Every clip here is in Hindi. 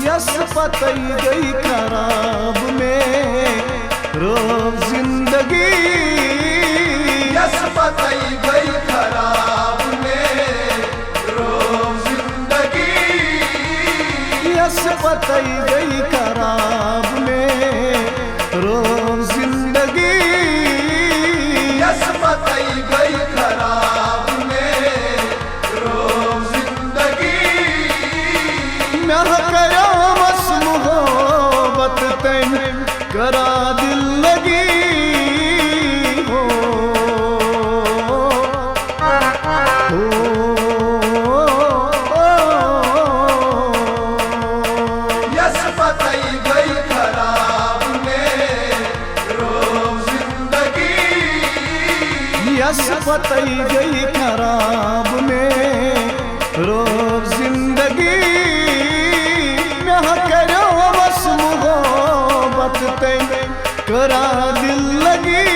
यस पतई गई खराब में रोब जिंदगी, यस पतई गई खराब में रोब जिंदगी, यस पतई गई खराब में रोब जिंदगी, यस पतई गई खराब में रोब जिंदगी। मैं करा बस मोहब्बत तैन करा दिल लगी हो, यस पतई गई खराब में रोब जिंदगी, यस पतई गई खराब में रोब जिंदगी। मैं करो बस मोहब्बत तैन करा दिल लगी,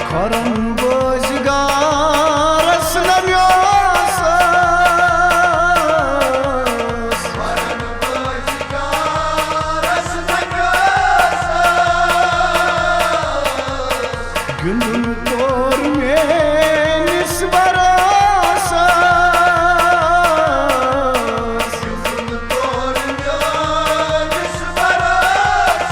खरम बोझगारस नम्योस, वरन बोझगारस नम्योस, गुनुन तोर में निस्बरास, गुनुन तोर में निस्बरास,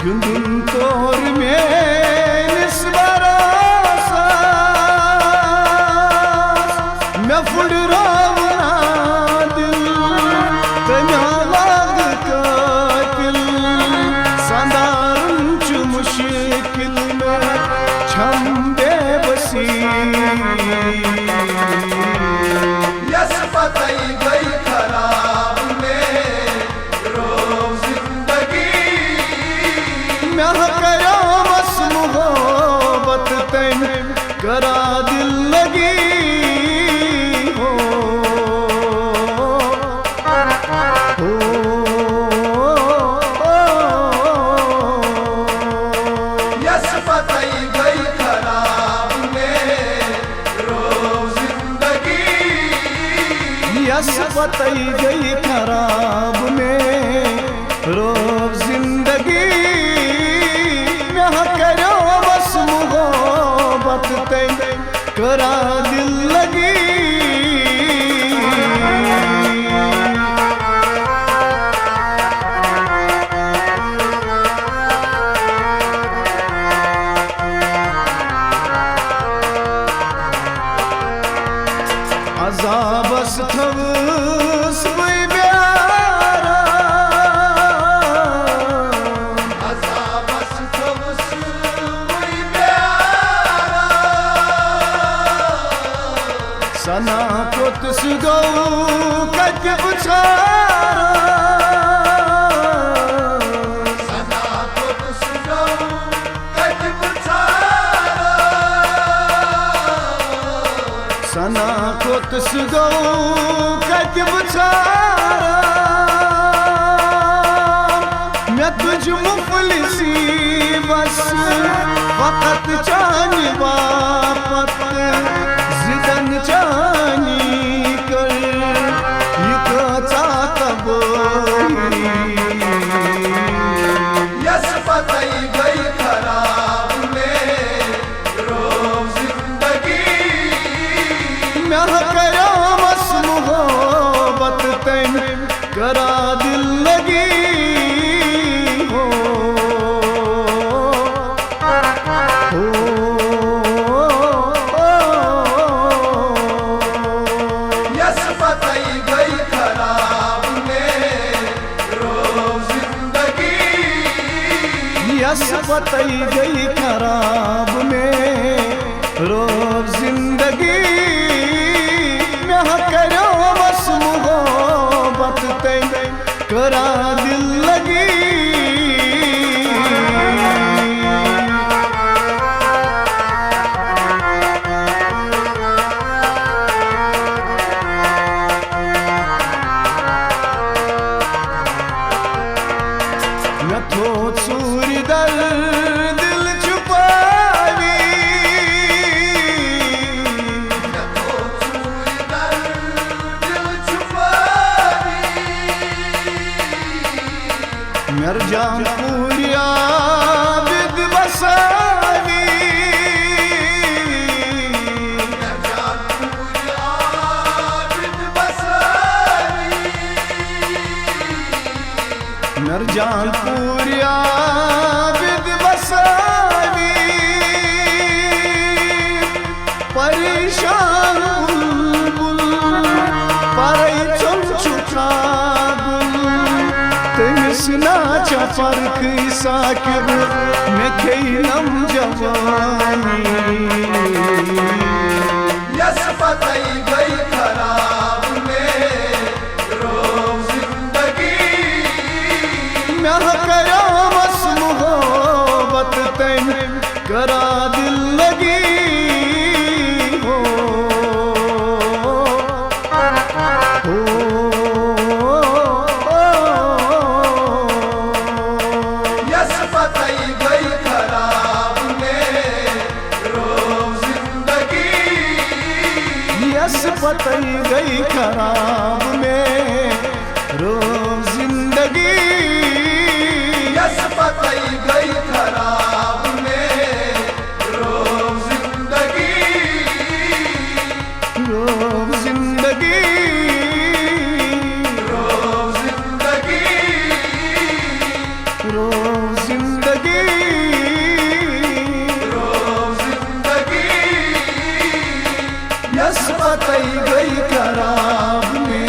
गुनुन तोर में निस्बरास। मैं फुड़ रावना दिल तन्या लाग कातिल, संदारन च मुश्किल में छम बेबसी। यस पतई गई खराब में रोब जिंदगी, मैं करा बस मोहब्बत तैन करा दिल लगी हो, यस पतई गई खराब में रोब जिंदगी, यस पतई गई खराब में रोब जिंदगी। मैं करो बस मोहब्बत तैन करा दिल लगी, अज़ाबस थवस वही प्यारा, अज़ाबस थवस वही प्यारा, सना कोतस गौ कच बुछारा, सना कोतस गौ कच बुछारा, सना कोतस गौ कच बुछारा। मैं तुझ मुफलिसी बस वक़्त चानी बापत जिदन चानी कर यका कबोई। यस पतई गई खराब में रोब जिंदगी, मैं करा बस मोहब्बत तैन करा दिल लगी हो, यस पतई गई खराब में रोब जिंदगी, यस पतई गई खराब में रोब जिंदगी। मैं करो बस मोहब्बत तैन करा दिल लगी, नरजापुरिया विद बसावी नरजापुरिया विद बसावी परेशान बुलबुल पारे चुका तमिस नाचा फर्क साकिब मे खेलम जवानी यस पतई गई खराब में रोब जिंदगी मैं करा बस मोहब्बत तैन करा दिल लगी हो यस पतई गई खराब में रोब जिंदगी यस पतई गई खराब में रोब जिंदगी यस पतई गई खराब में रोब जिंदगी रोब जिंदगी रोब जिंदगी रोब जिंदगी रोब जिंदगी यस पतई गई खराब में